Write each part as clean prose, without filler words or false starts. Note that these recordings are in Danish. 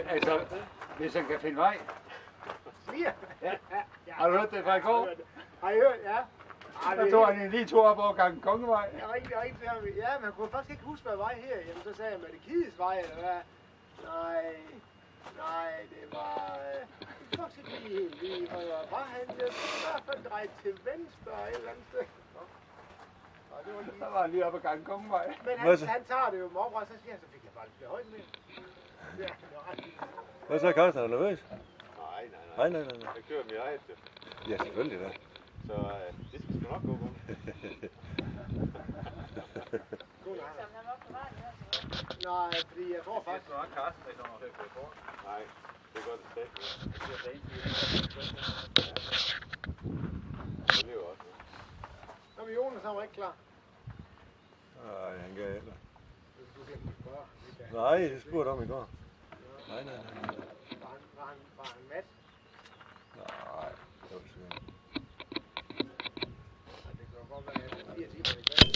Altså, hvis han kan finde vej. Sviger? Ja. Har du hørt det fra i går? Har I hørt? Ja. Der tog han lige to op over gangen Kongevej. Ja, men han kunne faktisk ikke huske, hvad vej her. Jamen, så sagde jeg, med det Kides vej, eller hvad? Nej, det var... faktisk ikke lige. Var han i hvert fald drejet til venstre et eller andet sted. Så var han lige oppe ad gangen Kongevej. Men han tager det jo med oprør, så siger han, så fik jeg bare lidt højt med. Ja, hvad så, Carsten? Er du nervøs? Nej. Nej. Jeg kører mit eget. Ja, selvfølgelig da. Så det skal sgu nok gå godt. Nej, fordi jeg tror faktisk... Det er nok Carsten, der kommer til at køre for. Nej, det gør det stadig. Det er jo også. Nå, men Jonas, han var ikke klar. Nej, han gav heller. Nej, det spurgte om i går. Nej. Var han mat? Nej, det var sygt. Det kan jo godt være, at det er 4 timer i kveld.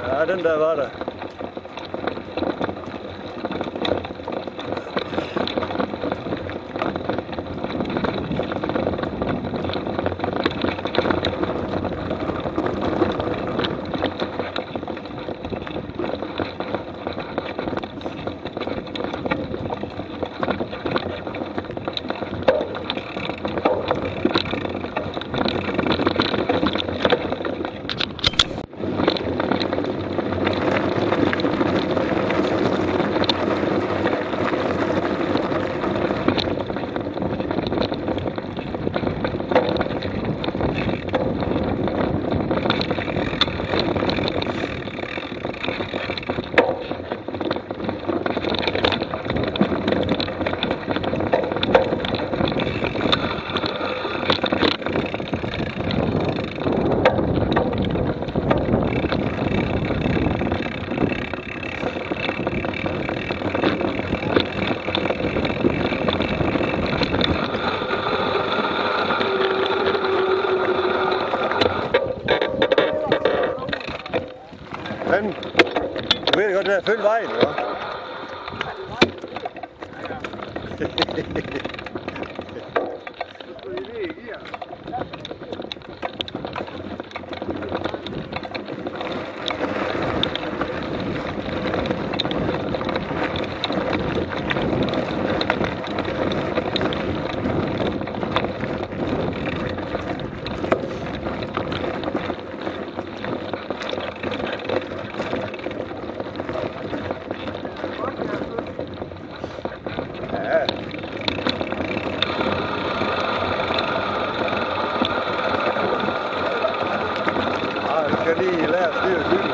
Ja, den der var der. Men, du ved godt, at følge vejen, eller hvad? Skal lige lære at styre cykel.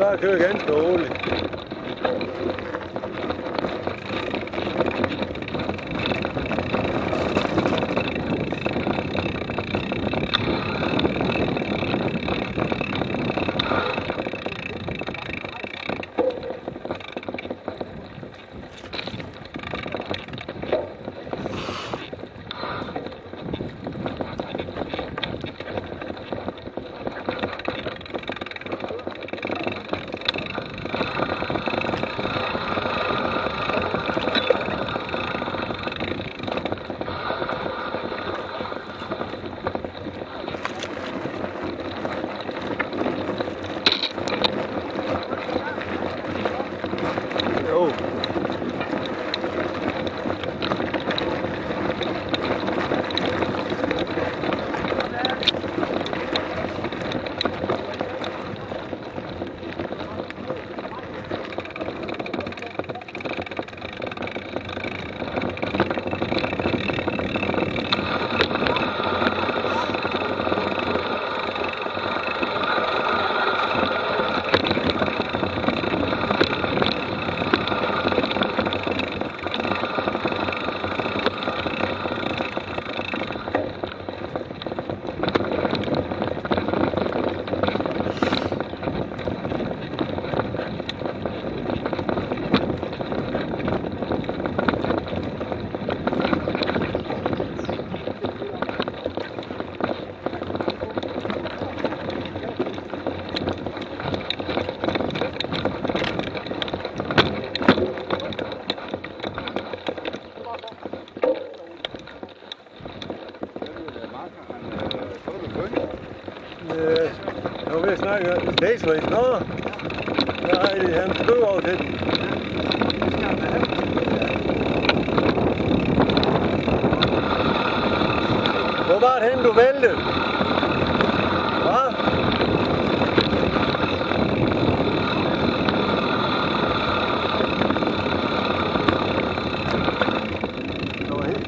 bare køre ganske roligt. Jo. Jeg var ved at snakke om Daisways. Nå, der har han støv over til den. Hvor var det henne, du væltede? Hvad? Nå, hen.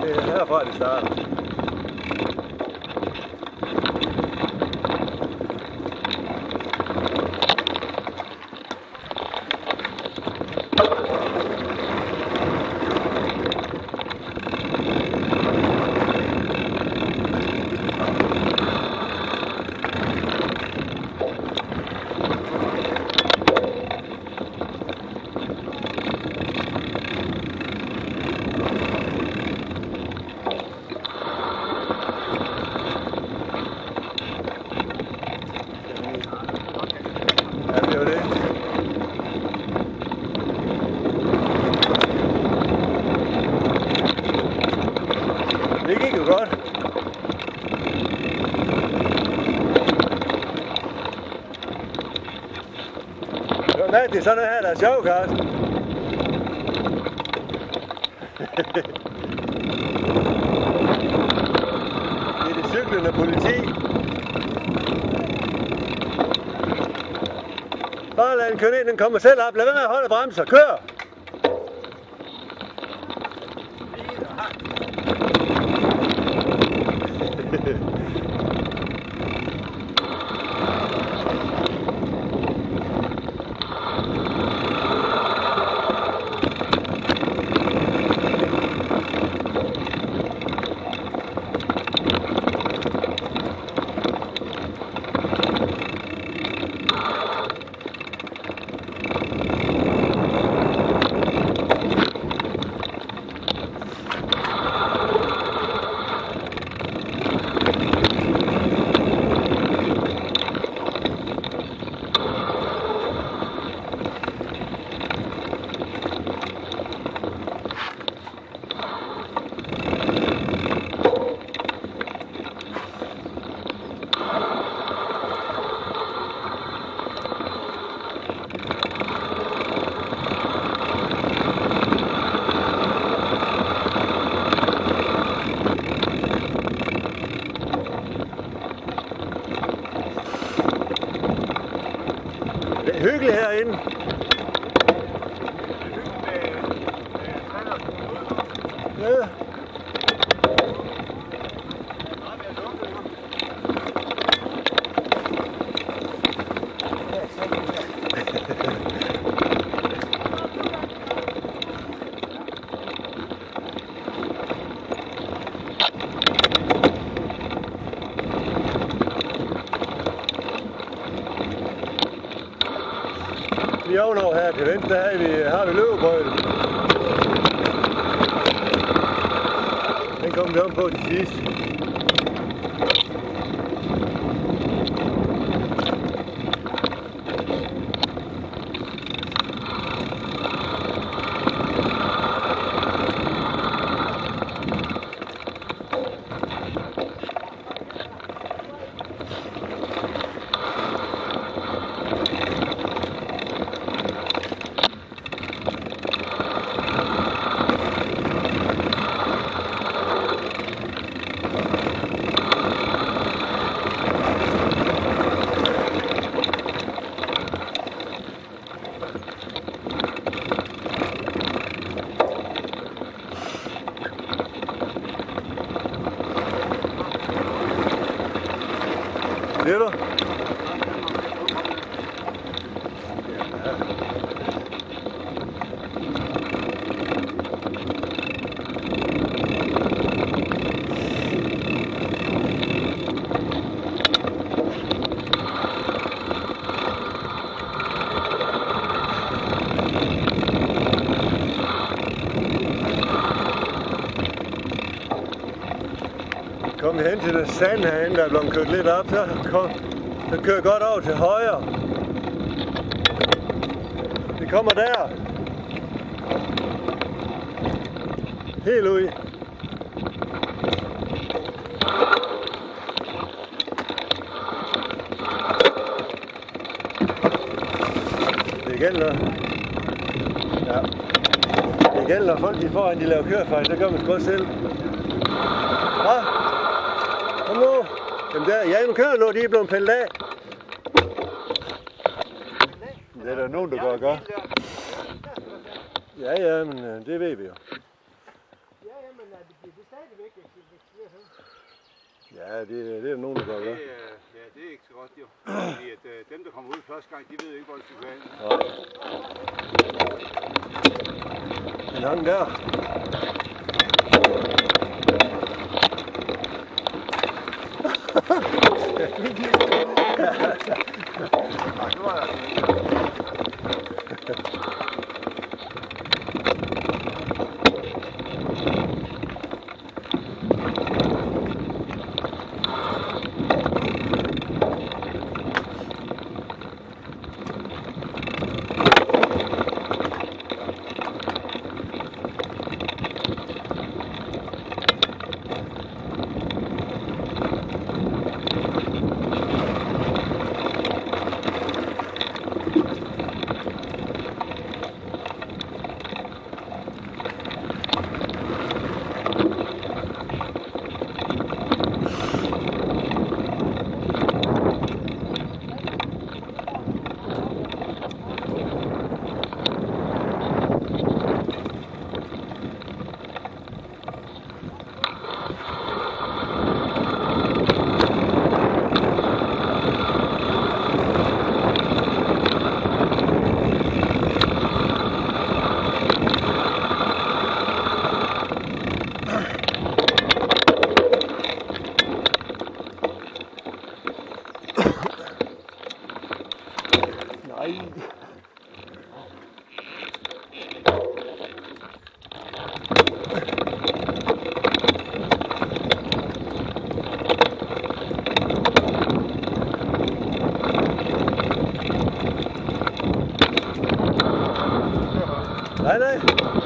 Det er herfra, det starter. Ja, det er jo det. Det gik jo godt. Det er mærkeligt, sådan her, der er sjov, Carsten. Det er det cyklende politi. Bare lad den køre ned, den kommer selv op. Lad være med at holde bremser. Kør! Det er hyggeligt herinde. Ja. Lige ovenover her til venstre har vi løbebrøden. Den kommer vi om på til sidst. Ser du? Kom hen til det sand herinde, der er blevet kørt lidt op, så kører godt over til højre. Det kommer der. Helt ud. Det gælder. Ja. Det gælder, folk de foran de laver kørefejl, så gør man sgu også selv. Hva? Kom nu. Jamen der, ja, nu kører de er blevet pillet af. Det er der nogen, der går og gør. Ja, men det ved vi jo. Ja, men bliver det stadigvæk eksperimenteret her? Ja, det er nogen, der gør, Det, ja. ja, det er ikke så godt jo. Fordi at, dem, der kommer ud første gang, de ved ikke, hvor de skal være. En anden der. Nu er der Nej, nej.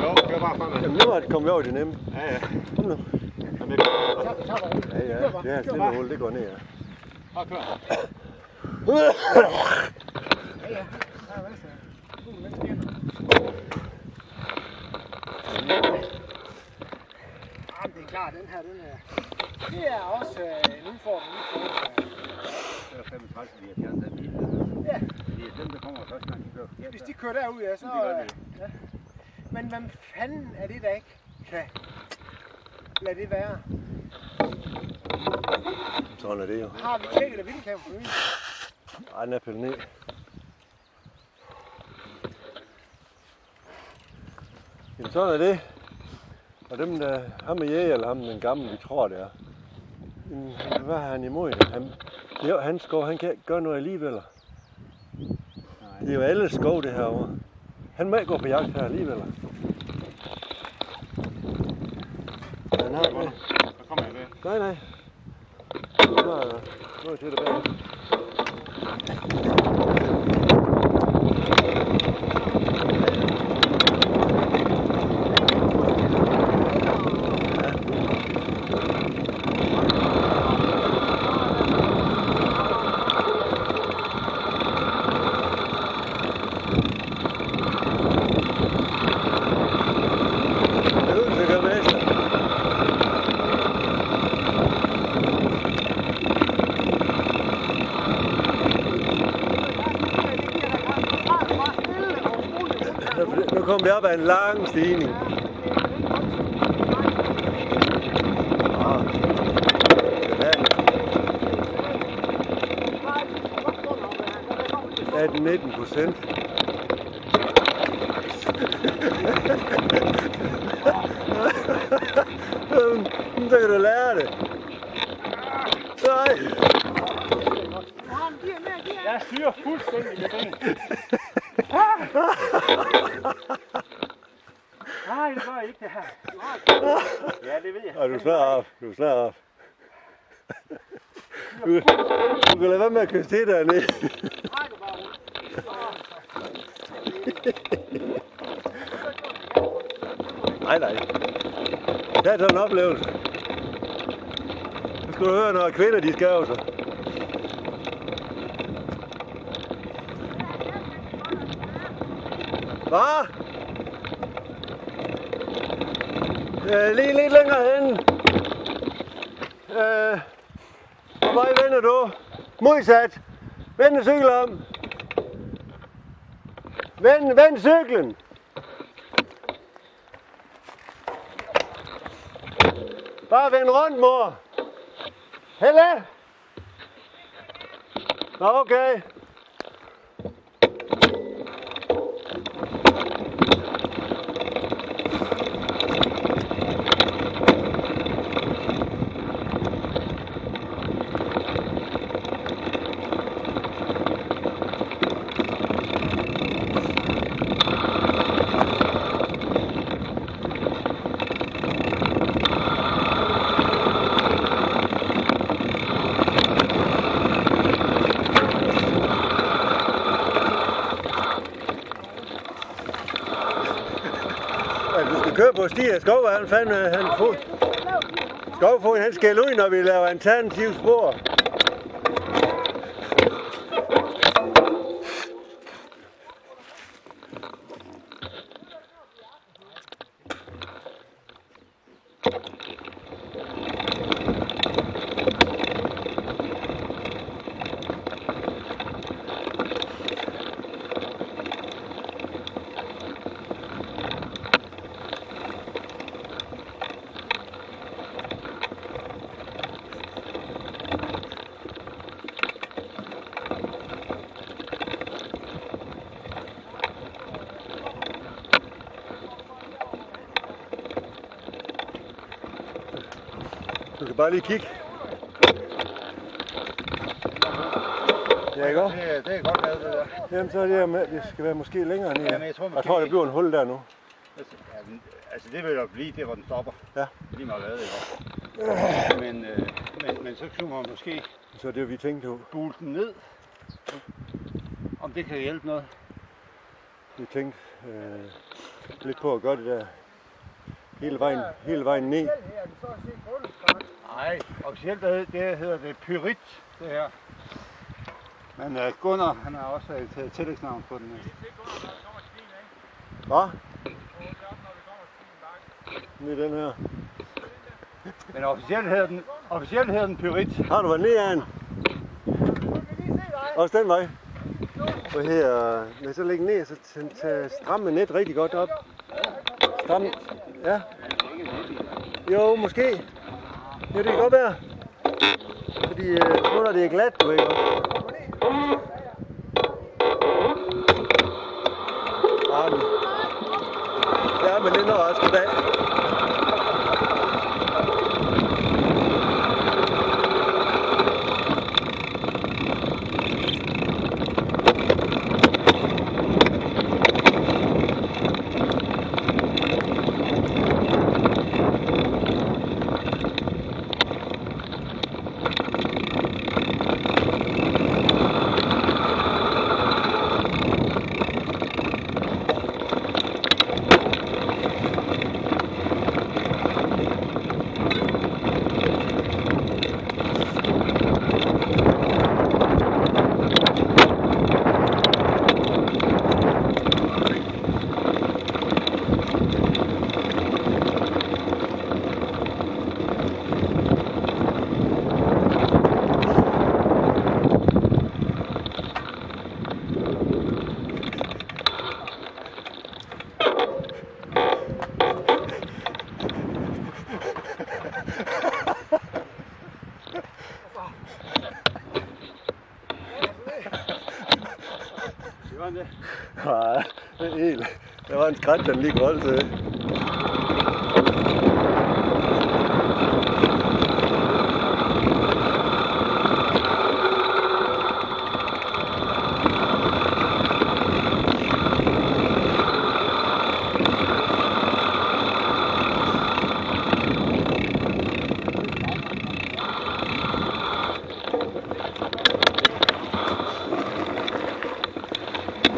Jo, kør bare fremad. Jamen, nu er det kommet over det nemme. Ja, ja. Kom nu. Kom med. Ja, ja. Det her stille hul, det går ned, ja. Bare kør. Jamen, det er klart, den her, det er også en udfordring. Det er 35, vi har fjernet den bil. Ja. Det er dem, der kommer første gang, de kører. Ja, hvis de kører derud, ja, så... Det gør de. Ja. Men hvad fanden er det, der ikke kan lade det være? Sådan er det jo. Har vi tjekket, at vi kan få øen? Ej, den er pillet ned. Jamen, sådan er det. Og dem, der ham er jæger, eller ham den gamle, vi tror, det er. Jamen, hvad har han imod det? Han kan ikke gøre noget alligevel. Det er jo alle skov, det herovre. Han må ikke gå på jagt her alligevel. Han har ikke. Så kommer jeg med. Nej, nej. Nu er jeg til det bag. Nu kommer vi op ad en lang stigning. Ja, 19%. Så kan du lære det. Nej. Jeg styrer fuldstændig med den. Nej, det gør ikke det her. Ja, det ved jeg. Og du slår af. Du slår af. Du kan lade være med at kysse til dernede. Nej, det bare Nej, nej. Det er sådan en oplevelse. Nu skal du høre, når kvinder de skæver sig. Hvad? Lige lidt længere hen. Hvor vej vender du? Modsat. Vend cyklen om. Vend cyklen. Bare vend rundt, mor. Helle! Nå, okay. Du skal køre på Stig af Skov, han Skovfoden, han skælder ud, når vi laver alternative spor. Du kan bare lige kigge. Ja, ikke også? Det er godt lavet, det der. Jamen, så er det med, det skal være måske længere ned. Jamen, jeg tror, det bliver en hul der nu. Altså, det vil jo blive det, hvor den stopper. Ja. Lige meget hvad, ikke? Men så kunne man måske Så er det, vi tænkte på. bule den ned. Om det kan hjælpe noget. Vi tænkte lidt på at gøre det der hele vejen ned. Nej, officielt det hedder det pyrit, det her. Men Gunnar, han har også et tillægsnavn på den. Hvad? Ned den her. Men officielt hedder den pyrit. Har du været ned af den? Også den vej. Og her, når så lægger ned, så stramme net rigtig godt op. Stramme, ja. Jo, måske. Ja, det kan godt være. Fordi nu når det er glat, du ikke? Ja, men det når også godt af. det? Nej, det er helt. Der var en skræt, den lige grød til.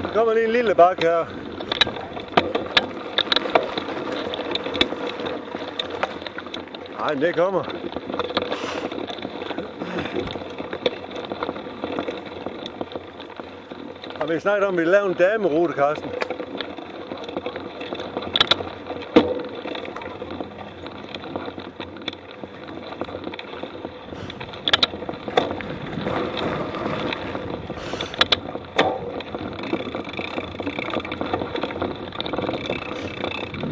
Der kommer lige en lille bakke her. Nej, det kommer. Og vi snakker om, at vi laver en damerute, Carsten.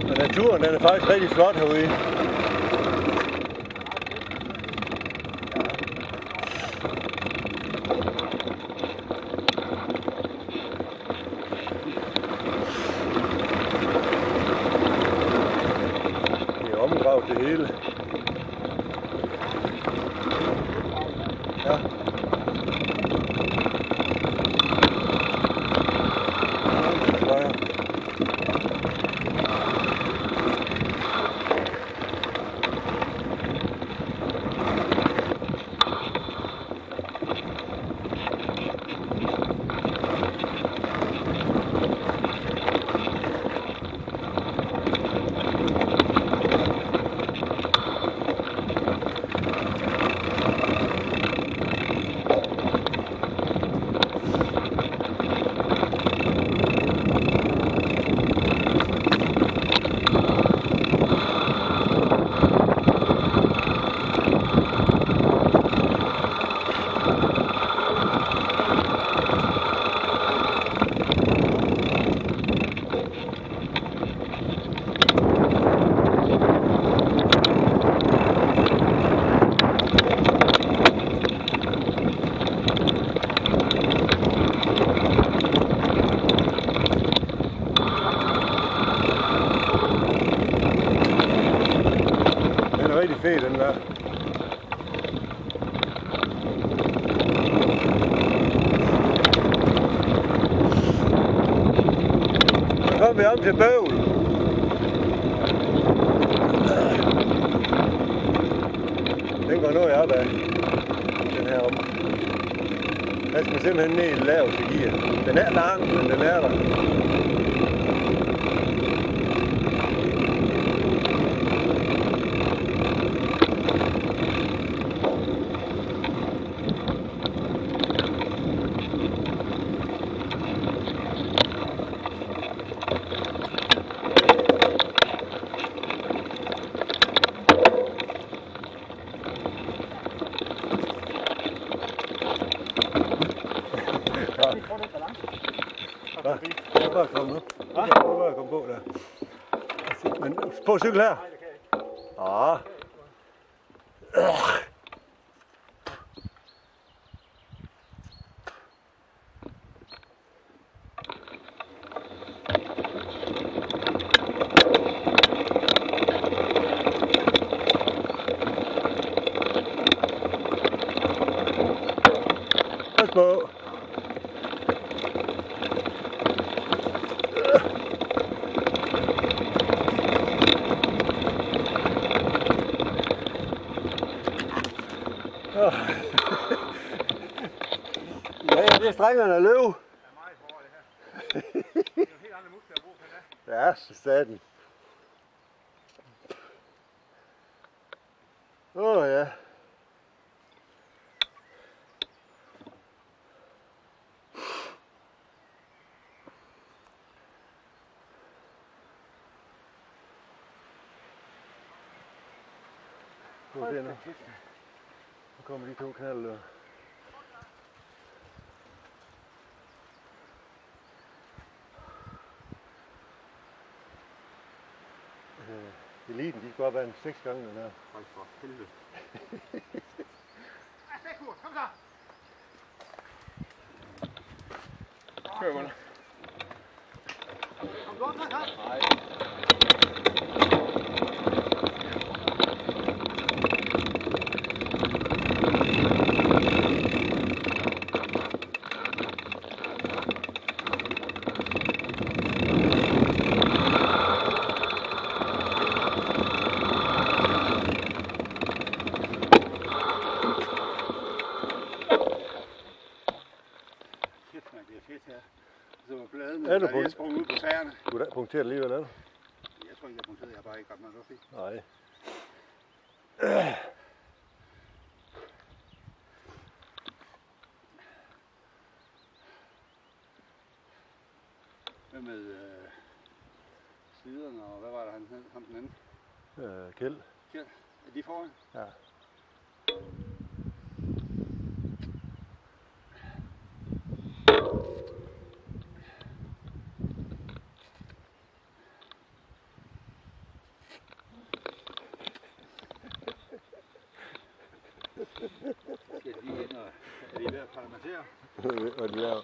Og naturen, den er faktisk rigtig flot herude. stille. Ja. Rigtig fed, den der. Så kommer vi om til Bøvl. Den går noget opad, den her om. Der skal simpelthen ned i laveste gear. Den er lang, men den er der. Jeg bare komme nu. Okay, nu bare komme på der. Men på cykel her. Ja. Pas på. Ja, det er strengerne at løbe. Det er meget hårdt det her. Det er jo helt andre muskler at bruge til det. Ja, så staten. Ja. Nu kommer de to knalder. Eliten, de skal op ad en 6 gange den her. Hold for helvede. Kom så! Kør, Gunnar. Kom du op, så? Nej. Så var bladene, er du jeg sprang ud på tæerne. Du har punkteret alligevel, er du? Jeg tror ikke, jeg punkterede. Jeg har bare ikke ret meget luft i. Nej. Hvad med siderne, og hvad var der ham den anden? Kjeld. Kjeld. Er de foran? Ja. Skal de lige ind, og er de ved at parlamentere? Hvad de laver.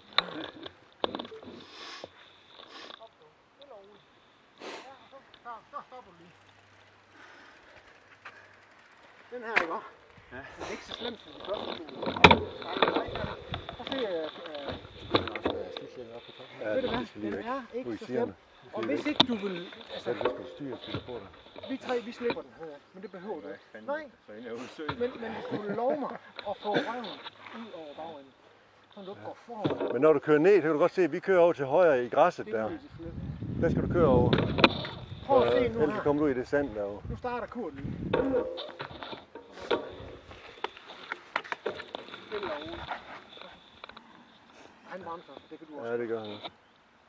Så stopper du lige. Den her, ikke også? Ja. Den er ikke så slemt som den første. Prøv at se, Ja, ved du det hvad? skal lige Den væk. er ikke Ud i så siderne. slem. Og hvis ikke du vil, Så altså, du skal styre til på dig. vi tre, vi slipper den her, men det behøver du ikke. Nej, Så ind og udsøg. men hvis du lover mig at få røven ud over bagenden, så du ikke går forover, Men når du kører ned, så kan du godt se, at vi kører over til højre i græsset det er der. lige til slet. Der skal du køre over. Prøv at se Ellers nu her. kommer du ud i det sand derovre. Nu starter Kurt lige. Stille og roligt. Han bremser, det kan du også. Ja, det gør han.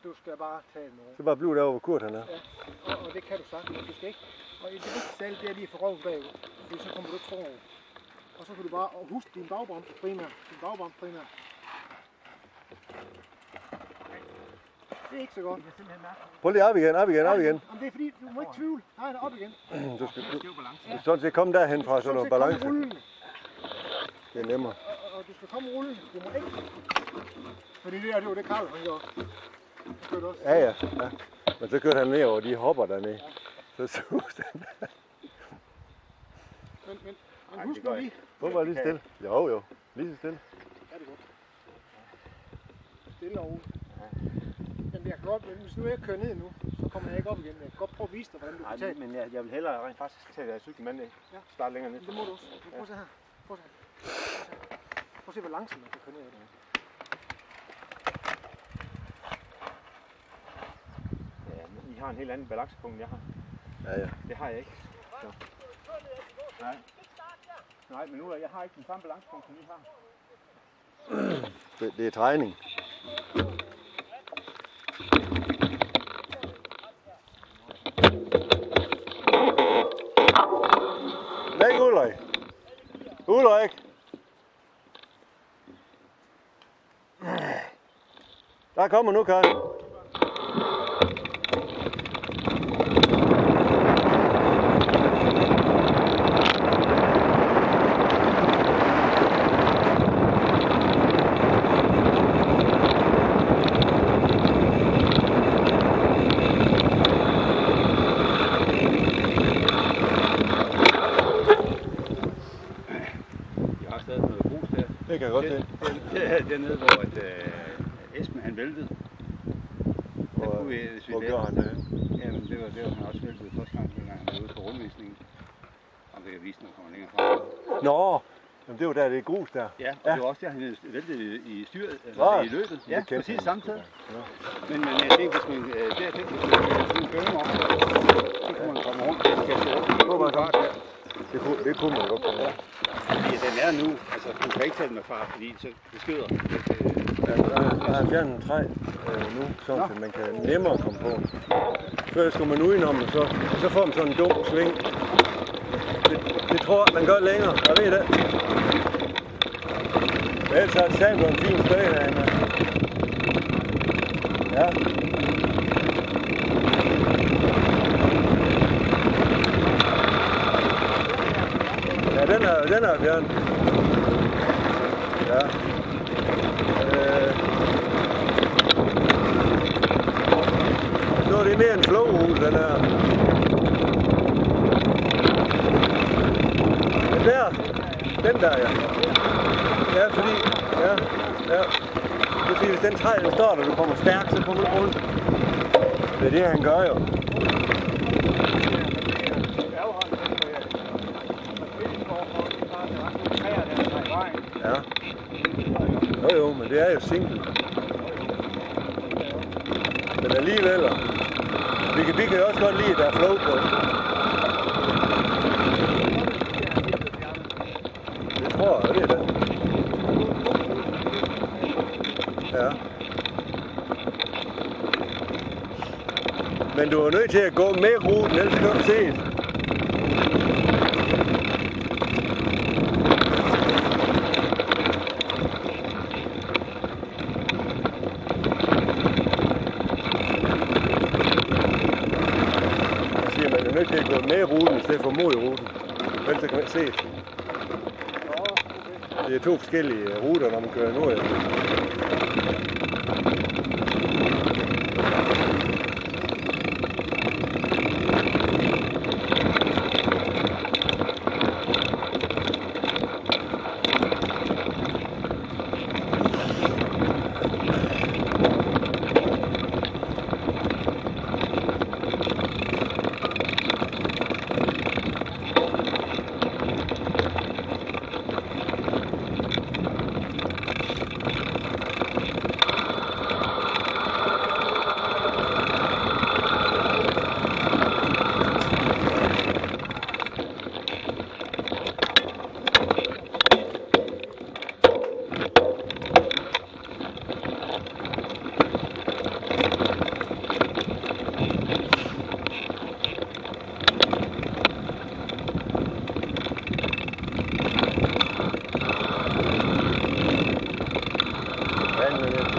Du skal bare tage den over. Så bare bliv derovre, hvor Kurt han er. Og det kan du sagtens. Du skal ikke. Og det vigtigste af alt, det er lige at få røven bagud. Fordi så kommer du ikke forover. Og så kan du bare huske din bagbremse primært. Det er ikke så godt. Prøv lige op igen, op igen. Jamen, det er fordi, du må ikke tvivle. Nej, op igen. Du skal sådan set komme derhen fra, så du har balance. Rullende. Det er nemmere. Og du skal komme rullende. Du må ikke. Fordi det var det Karl, han gjorde. Han kørte også. Ja. Men så kørte han ned over, de hopper dernede. Så sus den. Men husk nu lige. Prøv bare lige stille. Jo. Lige så stille. Ja, det er godt. Stille og roligt. Men jeg kan godt, hvis nu jeg kører ned nu, så kommer jeg ikke op igen. Jeg kan godt prøve at vise dig, hvordan du kan tage den. men jeg vil hellere rent faktisk tage cyklen med. Ja. Start længere ned. Det må du også. Prøv at se her. Prøv at se, hvor langsomt man kan køre ned af det. Ja, men I har en helt anden balancepunkt, end jeg har. Ja. Det har jeg ikke. Så. Nej, men nu jeg har ikke den samme balancepunkt, som I har. Det er træning. Væk, Ulrik. Ulrik. Der kommer nu, Karl. Jeg har stadig noget grus der. Det kan jeg godt se. Dernede, hvor Esben han væltede. Der kunne vi, hvis vi Hvor gjorde han det? Jamen, det var han også væltede første gang, dengang han var ude på rundvisningen. Og det kan vise, når han kommer længere frem. Nå, jamen det var der, det er grus der. Ja, og det var også der, han væltede i styret, Nå, i løbet. Ja, det kendte præcis han. samtidig. Ja. Men jeg tænkte, hvis man sådan bømme om, så kunne man komme rundt. Hvor var det? Det kunne man godt komme over. Fordi den er nu, altså du kan ikke tage den med far, fordi så det skyder. Ja, der har fjernet en træ nu, sådan at man kan nemmere komme på. Før skulle man udenom, og så får man sådan en dum sving. Det tror jeg, man gør længere, jeg ved det. Men ellers er det sandt en fin støj derinde. Ja. Ja, den er fjernet. Ja. Nu er det mere en flowhul, den her. Den der. Den der, ja. Ja, fordi... Ja. Det er fordi, hvis den træ, den står der, du kommer stærkt, så kommer du rundt. Det er det, han gør jo. Ja. Jo, men det er jo single. Men alligevel, vi kan jo også godt lide, at der er flow på. Det tror jeg, det er det. Ja. Men du er nødt til at gå med ruten, ellers kan du se det. Man er nødt til at gå med ruten, i stedet for mod ruten. Ellers kan man ikke se det. Det er to forskellige ruter, når man kører nord.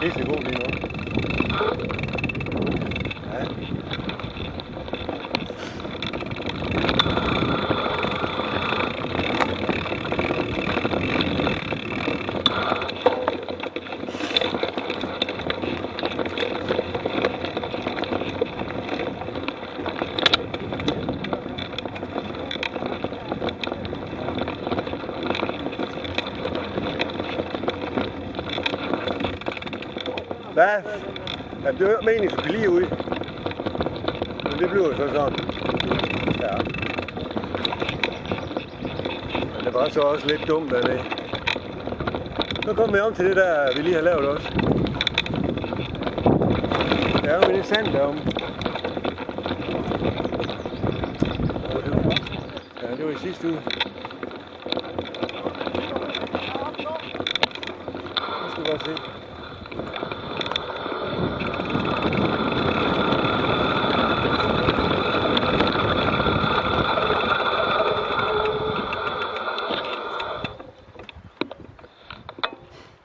Pisse god lige nu. Ja. Hvad? Jamen, det var meningen, du kan lige ud. Men det bliver så sådan. Ja. Men det var så også lidt dumt af det. Så kommer vi om til det der, vi lige har lavet også. Der er jo lidt sand derom. Ja, det var i sidste uge. Nu skal vi bare se.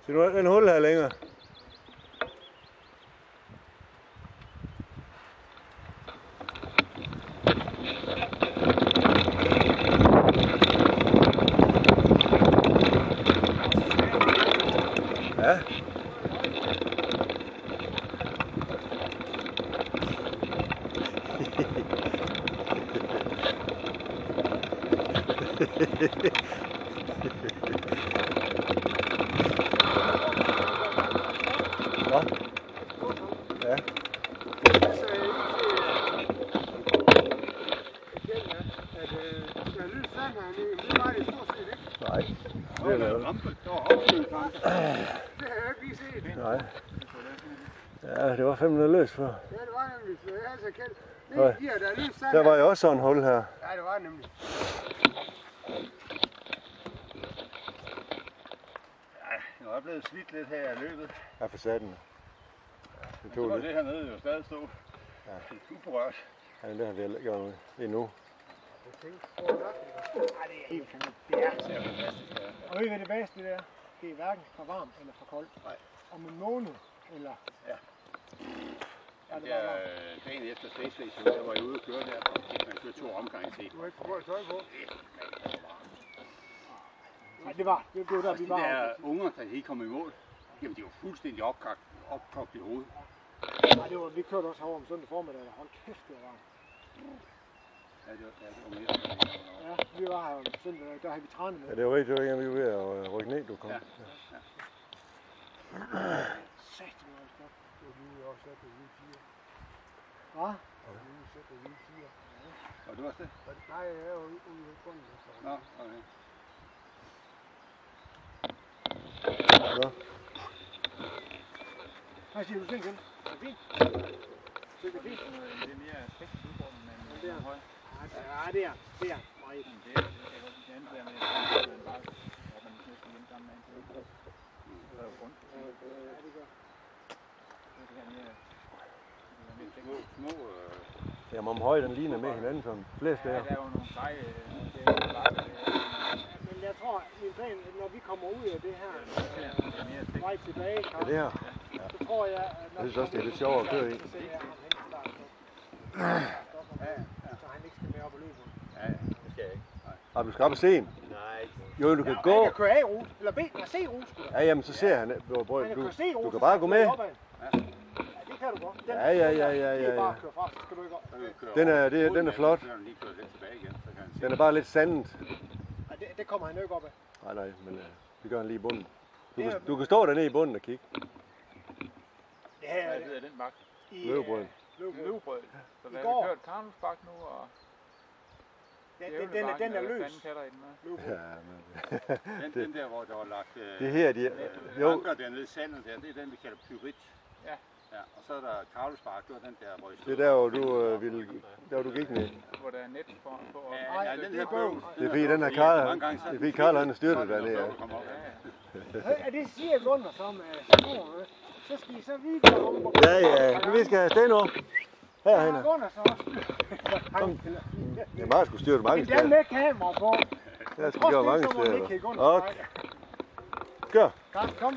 Ser du den hul her længere? Ja. Nå. Ja. Nej. Det er lavet. Nej. Ja, det var 500 løs før. Ja, det var nemlig. Så jeg er så kendt. Nej. Det giver der lys sand. Der var jo også sådan en hul her. Ja, det var nemlig. Ja, jeg er blevet slidt lidt her i løbet. Ja, for satan. Det tog Så var lidt. det hernede jo stadig stå. Ja. Det er uberørt. Ja, det har vi heller ikke gjort noget endnu. Ja, det er helt fantastisk. Det er så fantastisk. Og ved I hvad det bedste det er? Det er hverken for varmt eller for koldt. Nej. Om en måned eller... Ja. Ja, det Ja, var varmt. dagen efter Stageface, der var jeg ude og køre der. Man kørte 2 omgange til. Du har ikke for godt tøj på. Nej, det var der, vi De var. der unger, der ikke kom i mål, jamen de var fuldstændig opkogt i hovedet. Nej, det var, vi kørte også herovre om søndag formiddag, og hold kæft, det var varmt. Ja, det var mere. Ja, vi var her om søndag, der havde vi trænet med. Ja, det var rigtigt, det var vi var ved at rykke ned, du kom. Ja. Sæt, det var godt. Det var lige også sat ved 4. Hva? Det var lige sat ved 4. Og du også det? Nej, jeg er jo ude ved bunden. Nå, okay. Nå. Hvad siger du til igen? Er det fint? Det er fint. Det er mere teknisk udfordring, men det er høj. Ja, det er meget. Det er andet der med, at man bare, hvor man næsten hjemme sammen med en til. Så er jo rundt. Ja, det gør. Det her mere Små, Jamen om højden ligner med hinanden som flest ja, der. der er jo nogle seje, det er jo bare, Men jeg tror, min plan, når vi kommer ud af det her det er mere teknisk. vej tilbage, Ja, det her. så tror jeg, at Jeg synes også, det er lidt sjovere at køre i. så sætter jeg ham hen til start. Så han ikke skal med op og løbe. ja, det skal jeg ikke. Og du skal op og se en. Nej. Jo, du kan Han gå. kan køre A-rute, eller C-rute. Ja, jamen så ser han. Han kan køre C-rute. Du kan bare gå med. Ja, det kan du godt. Den, Ja. Det er bare at køre fra, så skal du ikke op. Den er flot. Så kan han lige køre lidt tilbage igen, så kan han se. Den er bare lidt sandet. Ja, det kommer han jo ikke op af. Nej, men det gør han lige i bunden. Du kan stå dernede i bunden og kigge. Det her Hvad hedder den bakke? Løvebrød. Løvbrød. Så I hvad går. har vi kørt? Karlsbak nu, og den er løs. Fanden kalder I den med? Ja, men Den der, hvor der var lagt det her, jo, anker dernede i sandet der, det er den, vi kalder pyrit. Ja. Ja, og så er der Karlsbak, det var den der, hvor I det er der, hvor du ville, der hvor du gik ned. Hvor der er net på. Ja, den her bøv. Det er fordi, den her Karl, det er fordi Karl, han er styrtet dernede. Ja. Ja, det siger Gunnar som så skal I så videre om på. Ja, men vi skal have sted nu. Herhen. Gunnar så også. Det er meget skulle styre det mange Men den steder. med kamera på. Jeg skal gøre mange steder. Okay. Kør. Kom.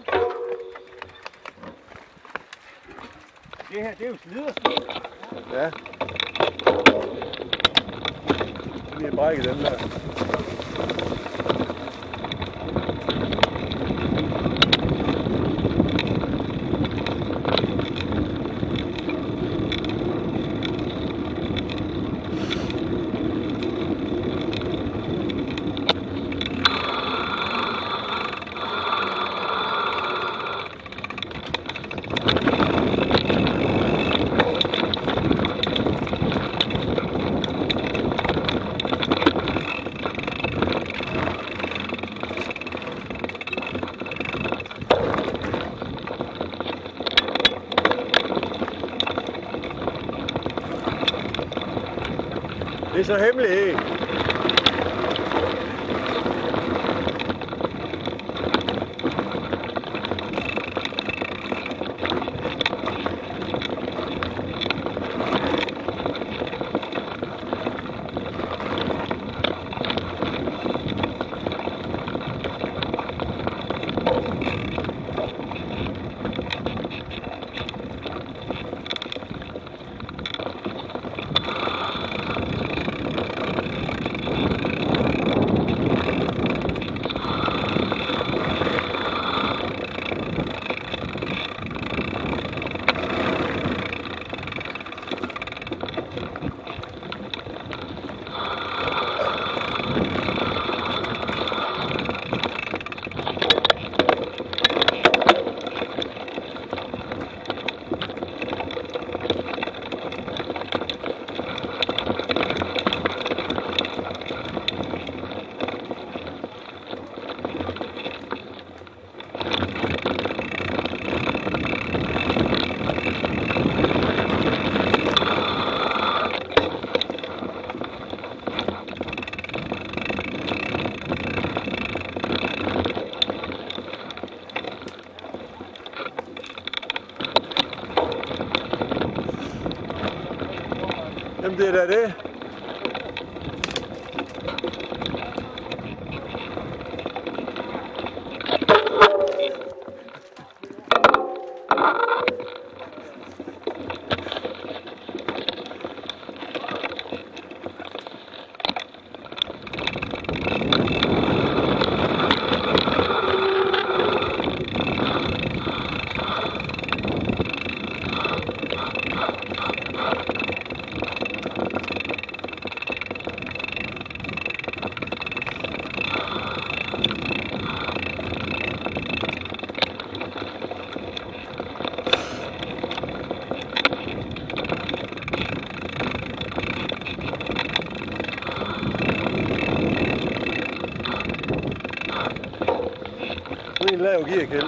det her, det er jo sliderstil. Ja. Vi har brækket den der. Det er så hemmelighed. Jamen det er da det. En lav gearkæld.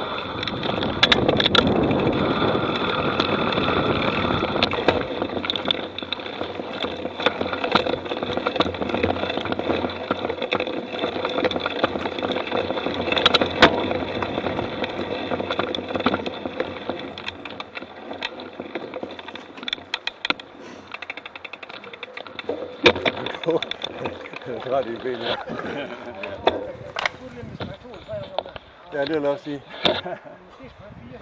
Ret i benet. Ja, det vil jeg også sige.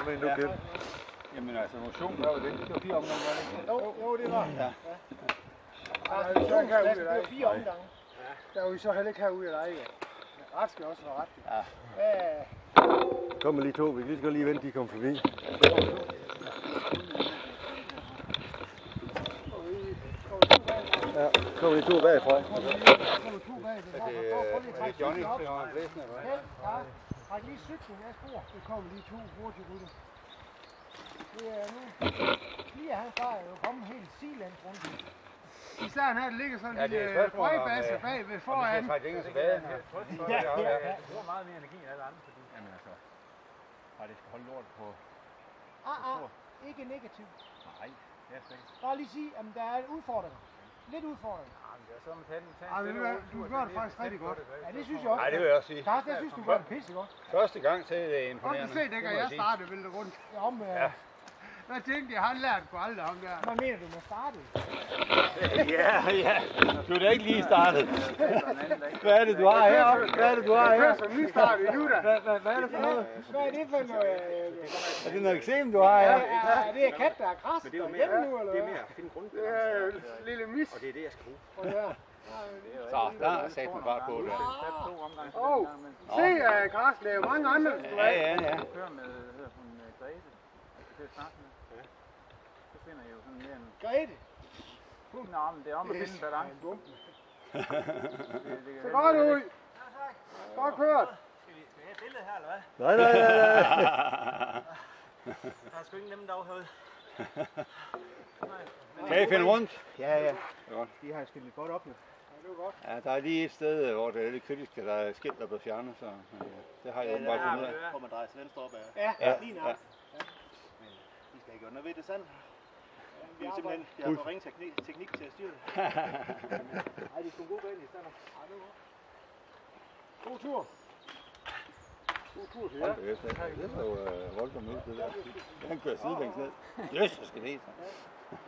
Men nu det. Jamen altså, motion var jo det. Det var 4 omgange, var det ikke? Jo, det var. Ja. Det var 4 omgange. Der var vi så heller ikke herude af dig. Ret skal også være ret. Ja. Kommer lige to. Vi kan lige så godt lige vente, de kommer forbi. Ja, kommer lige to bagfra. Er det Johnny, der har blæsende, eller hvad? Ja, træk lige cyklen af spor. Det kommer lige 2 hurtige rytter. Det er nu. Lige han starter jo kommet helt silands rundt. Især her, der ligger sådan en lille røgbasse bag ved foran. Vi skal trække længere tilbage. Jeg bruger meget mere energi end alle andre, fordi jamen altså, bare det skal holde lort på. Ikke negativt. Nej, det er slet ikke. Bare lige sige, at der er en udfordring. Lidt udfordring. Jamen, det er så med tanden. Du gør det faktisk rigtig godt. Ja, det synes jeg også. Nej, det vil jeg også sige. Tak, jeg synes, du gør det pisse godt. Første gang, så er det Godt imponerende. at se, dengang jeg startede, ville det rundt. Hvad tænkte jeg? Han lærte sgu aldrig ham der. Hvad mener du med startet? Ja. Du er da ikke lige startet. Hvad er det, du har heroppe? Hvad er det, du har her? Det er som nystartet endnu da. Hvad er det for noget? Hvad er det for noget? Er det noget eksem, du har her? Ja, det er kat, der er græs. Men det er jo derhjemme mere, nu, eller det er hvad? mere at finde grund. Det er en lille mis. Og det er det, jeg skal bruge. Så, der er sat mig bare på det. Se, græs laver mange andre. Ja. Kører med, hedder hun Grete. Jeg skal snakke med. Så finder jeg jo sådan mere en... Grete. Nå, men det er om at finde en balance. Så godt ud. Godt kørt. Skal vi have et billede her, eller hvad? Nej. Der er sgu ingen nemme dag herude. Kan I finde rundt? Ja. Godt. De har stillet godt op nu. Ja, der er lige et sted, hvor det er lidt kritisk, at der er skilt, der bliver fjernet, så det har jeg åbenbart fundet ud af. Hvor man drejer til venstre op af. Ja, lige nok. Men vi skal ikke gøre noget ved det sandt. Vi er simpelthen, jeg har for ringe teknik til at styre det. Ej, det er sgu en god bane i stedet. God tur. God tur til jer. Hold da efter. Det er jo voldsomt ud, det der. Han kører sidelæns ned. Yes, jeg skal det.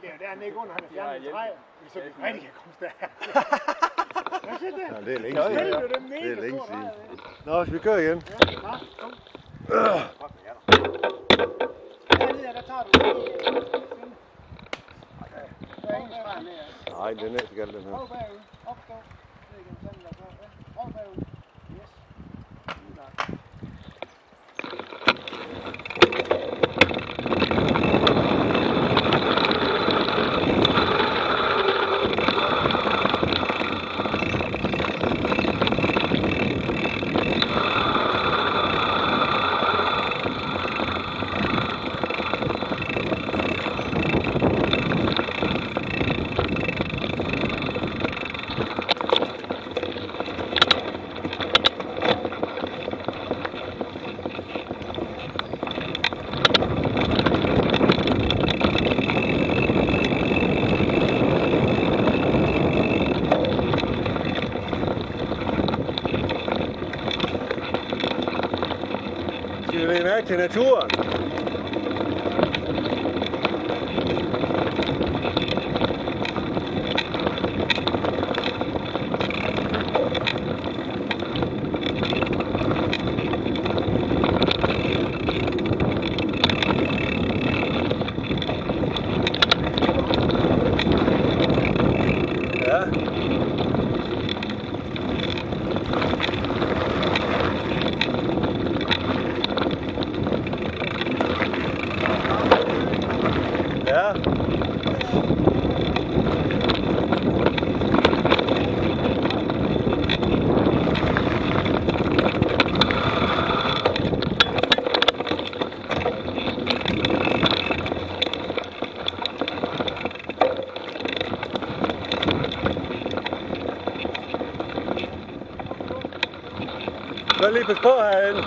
Det er der nede under, han er fjernet træ. Så vi rigtig kan komme stærkt. Hvad siger det? Ja, det er længe siden. Det er længe siden. Nå, skal vi køre igen? Hernede, der tager du der er ingen streg med. Nej, den er ikke alt den her. Prøv bagud. Opstå. Ned igennem sanden, der går. Prøv bagud. Yes. Skal vi lægge mærke til naturen? Ja. Ja. Så lige pas på herinde.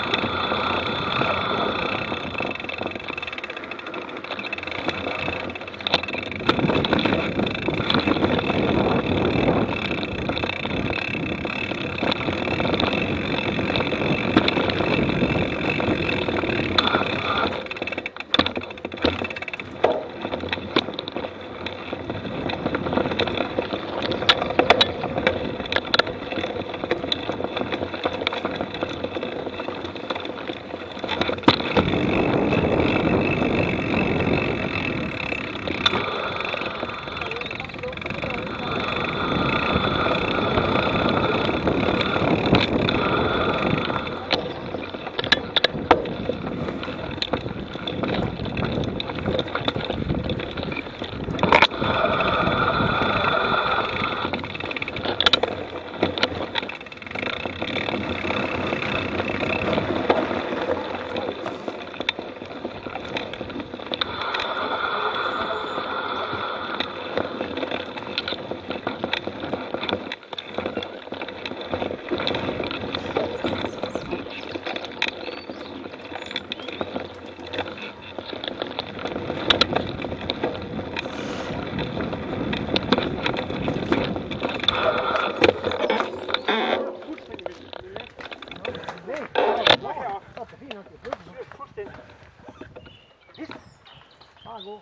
Bare gå.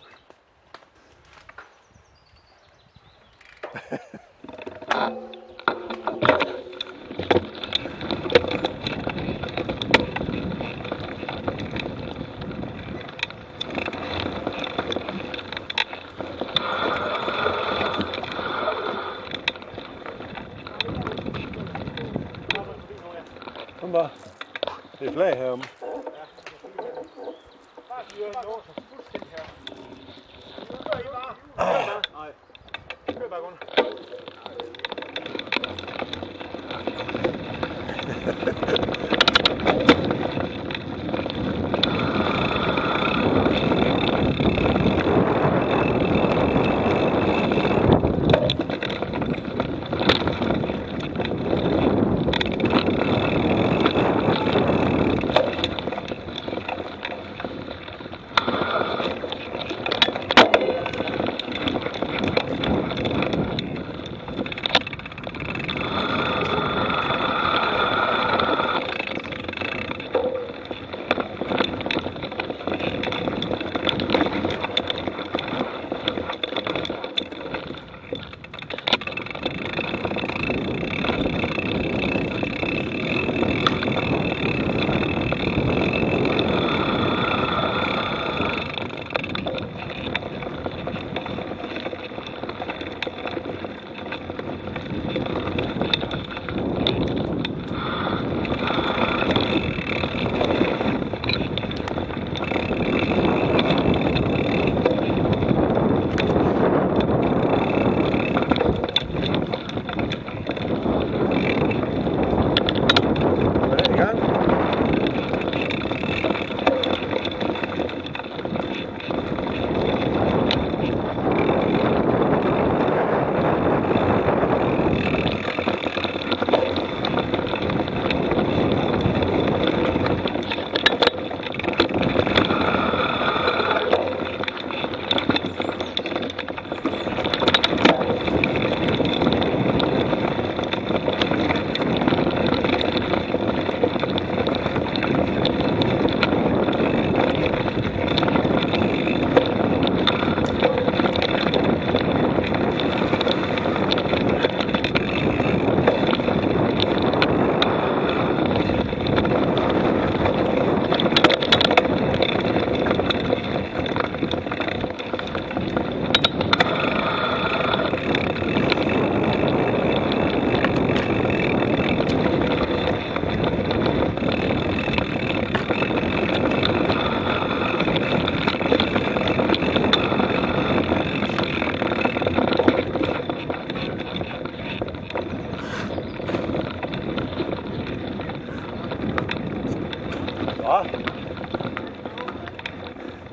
Kom bare. Det er flag heromme. Bare styr, bare gå så fuldstændig her. Kør I bare. Nej. Kør bare rundt.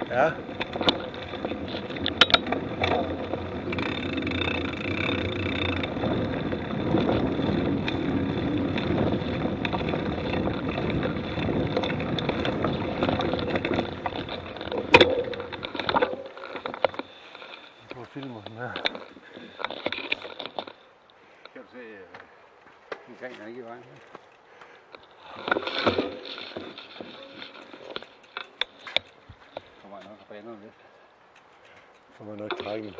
Ja. På filmer den her. Kan du se, den griner ikke i vejen. Kommer jeg nok og baner lidt. Så må man nok trække den.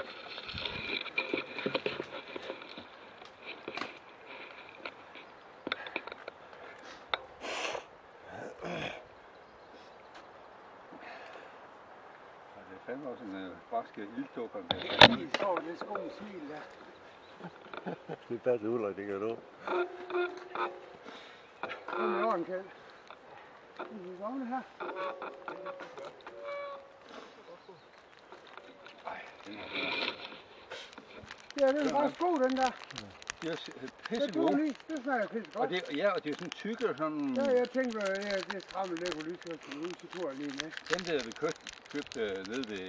Det er fandme også en braske ilddukker. I så det skoen smil der. Det passer Ulrik, det kan du. Nu er en kald. Vi er sammen her. Ja, det er faktisk god, den der. Det er Det pisse du gode. lige. Det smager pisse Og godt. det, ja, og det er sådan tykke og sådan... Ja, jeg tænkte, at det stramme der kunne lige køre til ud, så tog jeg lige med. Den der vi købte nede ved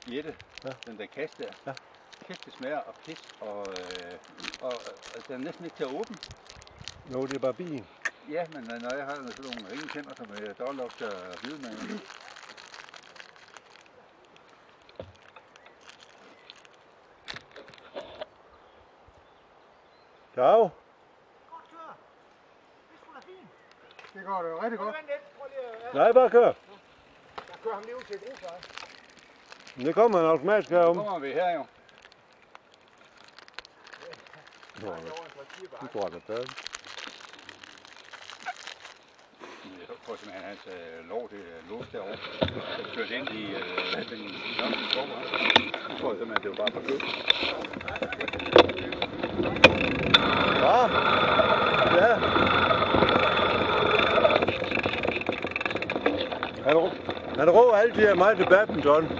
Jette, Ja. den der kasse der. Ja. Kæft, det smager og pis, og den er næsten ikke til at åbne. Jo, det er bare bilen. Ja, men når jeg har sådan nogle ringekænder, som er dårlok til at vide med. Ciao. Godt kør. Det er sgu da fint. Det går da rigtig godt. Nej, bare kør. Jeg kører ham lige ud til grusvej. Det kommer en automatisk Nu herom. kommer vi her jo. Nu tror jeg, det er færdigt. Jeg tror simpelthen, at hans lov det låst derovre. Det kørte ind i den nørmeste skov. Jeg tror simpelthen, det var bare på køb. Ja. Ja. Han råber altid af mig til badminton.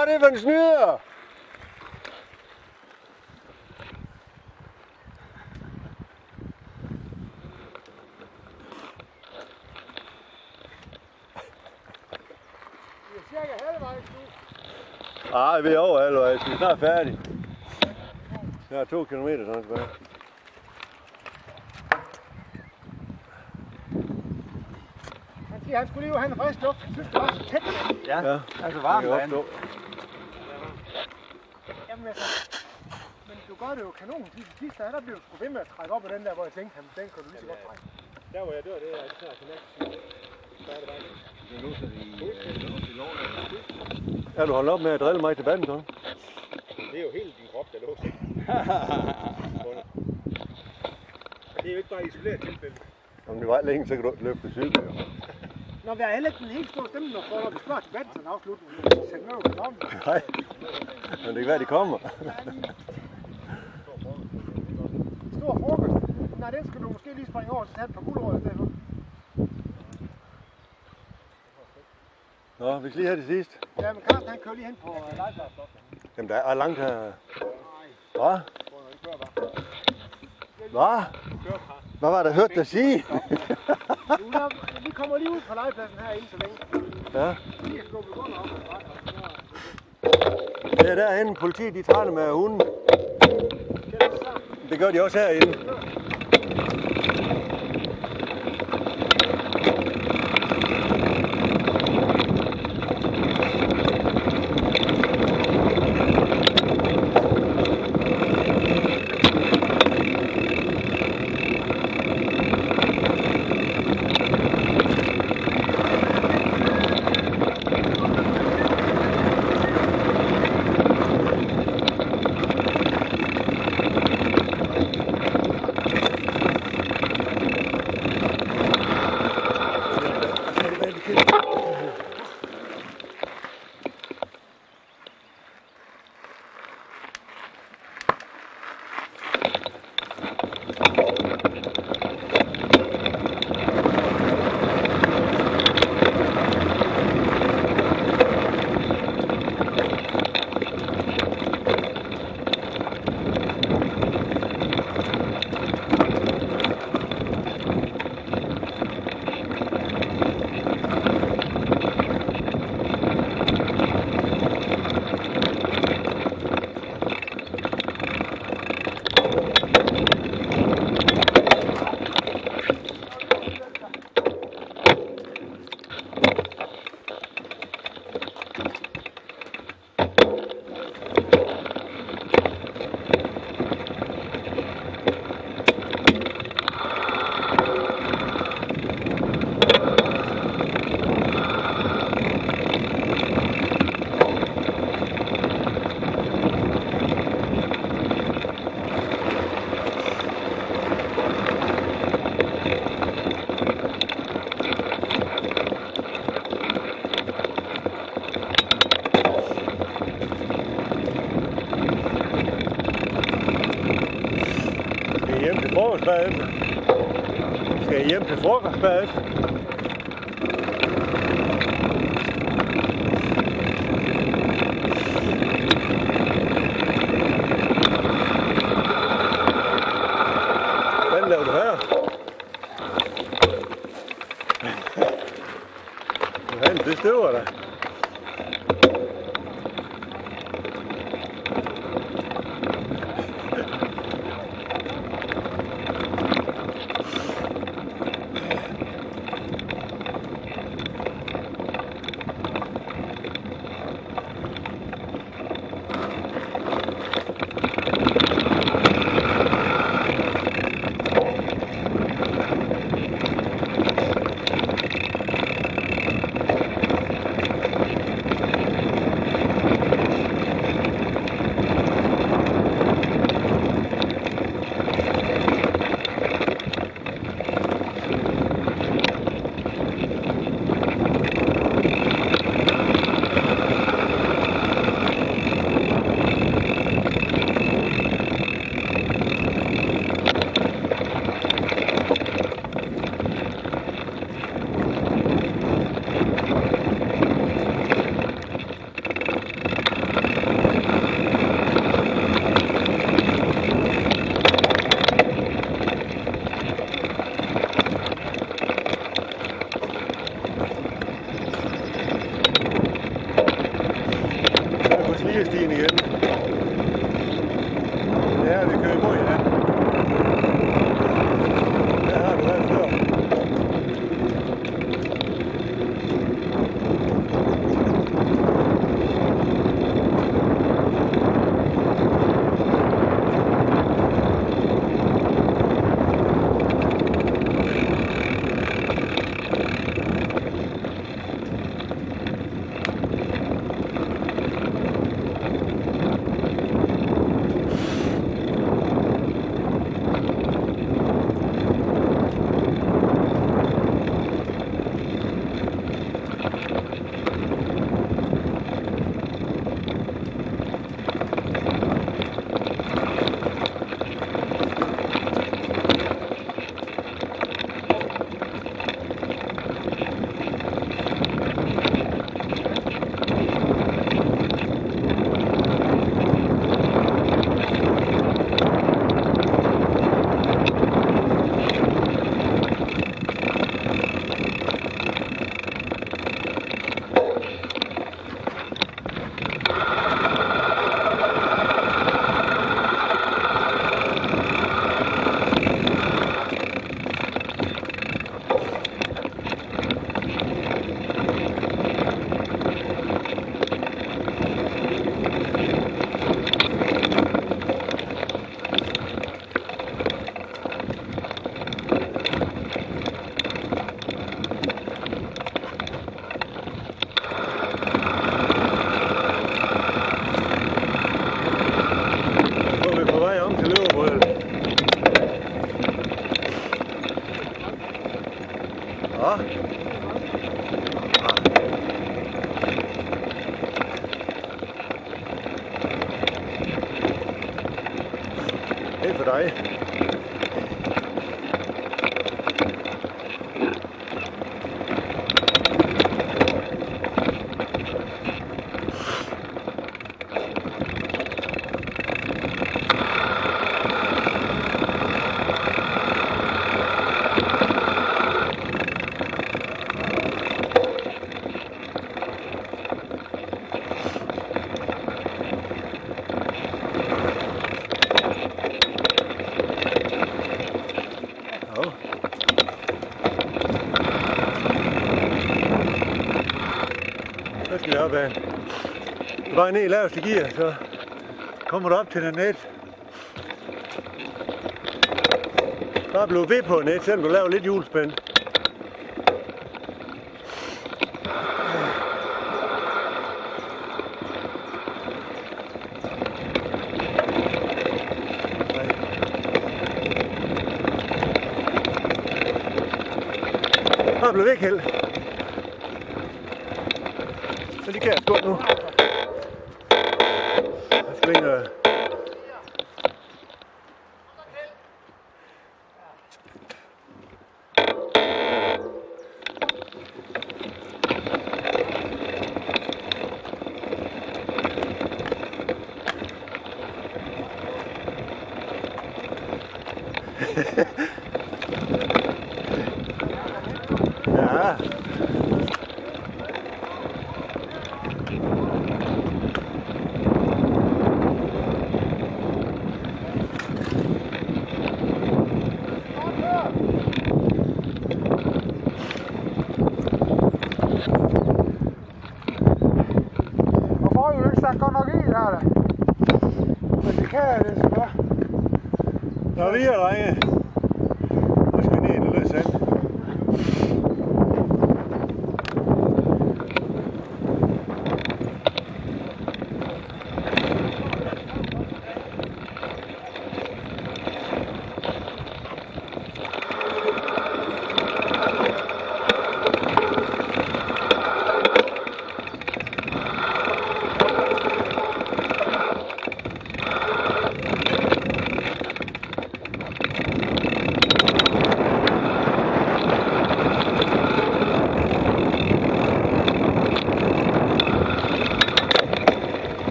Hvad er det for en snyder? Vi er cirka halvvejs nu. Ej, vi er over halvvejs. Vi er snart færdige. Jeg har 2 kilometer sådan tilbage. Han skulle lige have en frisk luft. Jeg synes, det var så tæt. Ja, Altså varmt det kan vand. opstå. Jamen altså, men du gør det jo kanon. De sidste der blev du sgu ved med at trække op af den der, hvor jeg tænkte, den kan du lige så godt trække. Der hvor jeg dør, det er snart til næste. Så er det bare Det låser i låret. Er du holdt op med at drille mig til badminton? det er jo hele din krop, der låser. Det er jo ikke bare isoleret tilfælde. Om det var længe, så kan du løfte cykel. Når vi har heller ikke den helt store stemme, når vi spørger til badminton afslutning, så sætter vi jo om. Nej, men det kan være, de kommer. Stor frokost. Nej, den skal du måske lige springe over, så tage et par gulerødder i stedet for. Nå, vi skal lige have det sidste. Ja, men Carsten han kører lige hen på legepladsen. Jamen, der er langt her. Hvad? Hvad? Hvad var der hørt dig sige? Vi kommer lige ud på legepladsen her inden så længe. Ja. Vi kan skubbe godt op. Det er derhenne, politiet de træner med hunden. Det gør de også herinde. Frokost bagefter. Skal jeg hjem til frokost bagefter? Hvad laver du her? Johan, det støver der. for dig. Så skal vi op ad. Bare ned i laveste gear, så kommer du op til den net. Bare bliv ved på net, selvom du laver lidt hjulspænd. Bare bliv væk, Held. Så de kan jeg skål nu. Jeg springer. Ja. Og får jo ikke sagt godt nok i her da. Men det kan jeg desværre. Nå, vi er drenge. Nu skal vi ned i det løs sand.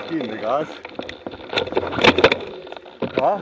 Giv den det græs. Ja.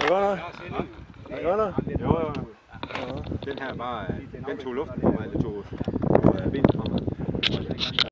Det var noget. Det var noget. Jo. Den her bare, den tog luft på mig, det tog vind fra mig.